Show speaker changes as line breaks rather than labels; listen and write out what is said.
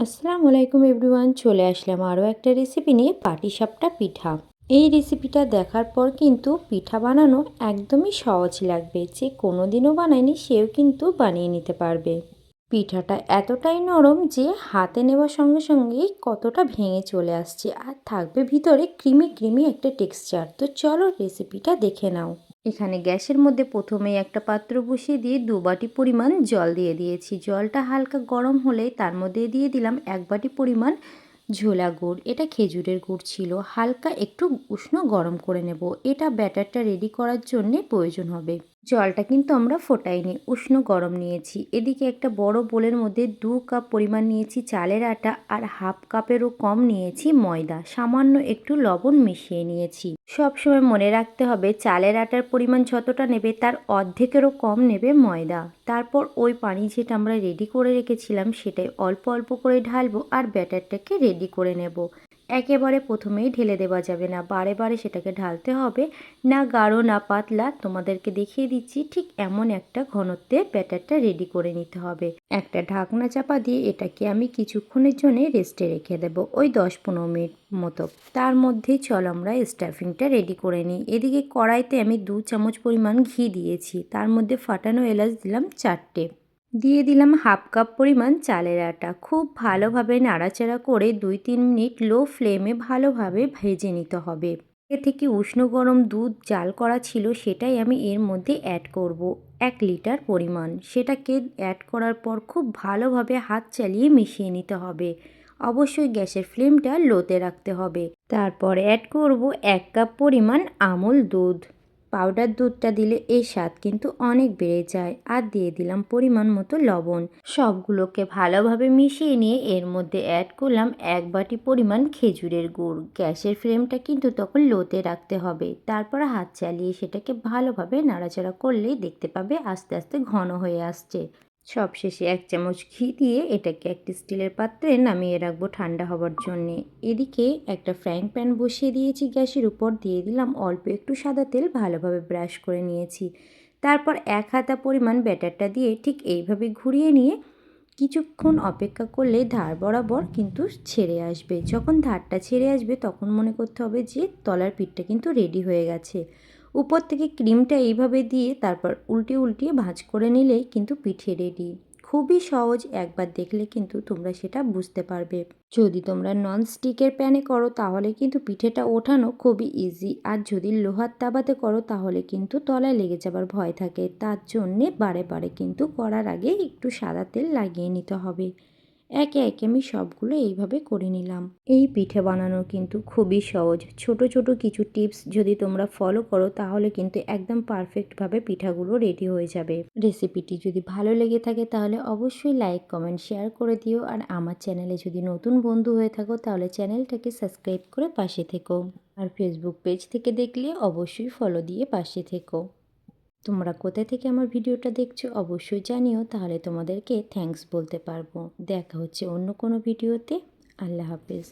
আসসালামু আলাইকুম এভরিওয়ান, চলে আসলাম আরও একটা রেসিপি নিয়ে, পাটিসাপটা পিঠা। এই রেসিপিটা দেখার পর কিন্তু পিঠা বানানো একদমই সহজ লাগবে। যে কোনো দিনও বানায়নি সেও কিন্তু বানিয়ে নিতে পারবে। পিঠাটা এতটাই নরম যে হাতে নেওয়ার সঙ্গে সঙ্গেই কতটা ভেঙে চলে আসছে, আর থাকবে ভিতরে ক্রিমি ক্রিমি একটা টেক্সচার। তো চলো রেসিপিটা দেখে নাও। এখানে গ্যাসের মধ্যে প্রথমেই একটা পাত্র বসিয়ে দিয়ে 2 বাটি পরিমাণ জল দিয়ে দিয়েছি। জলটা হালকা গরম হলেই তার মধ্যে দিয়ে দিলাম 1 বাটি পরিমাণ ঝোলা গুড়। এটা খেজুরের গুড় ছিল। হালকা একটু উষ্ণ গরম করে নেব। এটা ব্যাটারটা রেডি করার জন্যে প্রয়োজন হবে। জলটা কিন্তু আমরা ফোটাইনি, উষ্ণ গরম নিয়েছি। এদিকে একটা বড় বোলের মধ্যে 2 কাপ পরিমাণ নিয়েছি চালের আটা, আর হাফ কাপেরও কম নিয়েছি ময়দা। সামান্য একটু লবণ মিশিয়ে নিয়েছি। সবসময় মনে রাখতে হবে চালের আটার পরিমাণ যতটা নেবে তার অর্ধেকেরও কম নেবে ময়দা। তারপর ওই পানি যেটা আমরা রেডি করে রেখেছিলাম সেটাই অল্প অল্প করে ঢালবো, আর ব্যাটারটাকে রেডি করে নেব। একেবারে প্রথমেই ঢেলে দেওয়া যাবে না, বারে বারে সেটাকে ঢালতে হবে। না গাঢ় না পাতলা, তোমাদেরকে দেখিয়ে দিচ্ছি ঠিক এমন একটা ঘনত্বে ব্যাটারটা রেডি করে নিতে হবে। একটা ঢাকনা চাপা দিয়ে এটাকে আমি কিছুক্ষণের জন্য রেস্টে রেখে দেবো, ওই 10-15 মিনিট মতো। তার মধ্যেই চল আমরা স্টাফিংটা রেডি করে নিই। এদিকে কড়াইতে আমি 2 চামচ পরিমাণ ঘি দিয়েছি। তার মধ্যে ফাটানো এলাচ দিলাম 4টে। দিয়ে দিলাম হাফ কাপ পরিমাণ চালের আটা। খুব ভালোভাবে নাড়াচাড়া করে 2-3 মিনিট লো ফ্লেমে ভালোভাবে ভেজে নিতে হবে। এ থেকে উষ্ণ গরম দুধ জাল করা ছিল সেটাই আমি এর মধ্যে অ্যাড করব, 1 লিটার পরিমাণ। সেটাকে অ্যাড করার পর খুব ভালোভাবে হাত চালিয়ে মিশিয়ে নিতে হবে। অবশ্যই গ্যাসের ফ্লেমটা লোতে রাখতে হবে। তারপর অ্যাড করব 1 কাপ পরিমাণ আমুল দুধ। পাউডার দুধটা দিলে এর স্বাদ কিন্তু অনেক বেড়ে যায়। আর দিয়ে দিলাম পরিমাণ মতো লবণ। সবগুলোকে ভালোভাবে মিশিয়ে নিয়ে এর মধ্যে অ্যাড করলাম 1 বাটি পরিমাণ খেজুরের গুড়। গ্যাসের ফ্লেমটা কিন্তু তখন লোতে রাখতে হবে। তারপর হাত চালিয়ে সেটাকে ভালোভাবে নাড়াচাড়া করলেই দেখতে পাবে আস্তে আস্তে ঘন হয়ে আসছে। সবশেষে 1 চামচ ঘি দিয়ে এটাকে একটি স্টিলের পাত্রে নামিয়ে রাখবো ঠান্ডা হবার জন্যে। এদিকে একটা ফ্রাইং প্যান বসিয়ে দিয়েছি গ্যাসের উপর। দিয়ে দিলাম অল্প একটু সাদা তেল, ভালোভাবে ব্রাশ করে নিয়েছি। তারপর 1 হাতা পরিমাণ ব্যাটারটা দিয়ে ঠিক এইভাবে ঘুরিয়ে নিয়ে কিছুক্ষণ অপেক্ষা করলে ধার বরাবর কিন্তু ছেড়ে আসবে। যখন ধারটা ছেড়ে আসবে তখন মনে করতে হবে যে তলার পিঠটা কিন্তু রেডি হয়ে গেছে। উপর থেকে ক্রিমটা এইভাবে দিয়ে তারপর উল্টিয়ে উল্টিয়ে ভাঁজ করে নিলেই কিন্তু পিঠে রেডি। খুবই সহজ, একবার দেখলে কিন্তু তোমরা সেটা বুঝতে পারবে। যদি তোমরা ননস্টিকের প্যানে করো তাহলে কিন্তু পিঠেটা ওঠানো খুবই ইজি, আর যদি লোহার তাওয়াতে করো তাহলে কিন্তু তলায় লেগে যাবার ভয় থাকে। তার জন্যে বারে বারে কিন্তু করার আগে একটু সাদা তেল লাগিয়ে নিতে হবে। একে একে আমি সবগুলো এইভাবে করে নিলাম। এই পিঠে বানানো কিন্তু খুবই সহজ। ছোট ছোট কিছু টিপস যদি তোমরা ফলো করো তাহলে কিন্তু একদম পারফেক্টভাবে পিঠাগুলো রেডি হয়ে যাবে। রেসিপিটি যদি ভালো লেগে থাকে তাহলে অবশ্যই লাইক কমেন্ট শেয়ার করে দিও। আর আমার চ্যানেলে যদি নতুন বন্ধু হয়ে থাকো তাহলে চ্যানেলটাকে সাবস্ক্রাইব করে পাশে থেকো। আর ফেসবুক পেজ থেকে দেখলে অবশ্যই ফলো দিয়ে পাশে থেকো। তোমরা কোথা থেকে আমার ভিডিওটা দেখছো অবশ্যই জানিও, তাহলে তোমাদেরকে থ্যাঙ্কস বলতে পারবো। দেখা হচ্ছে অন্য কোনো ভিডিওতে। আল্লাহ হাফেজ।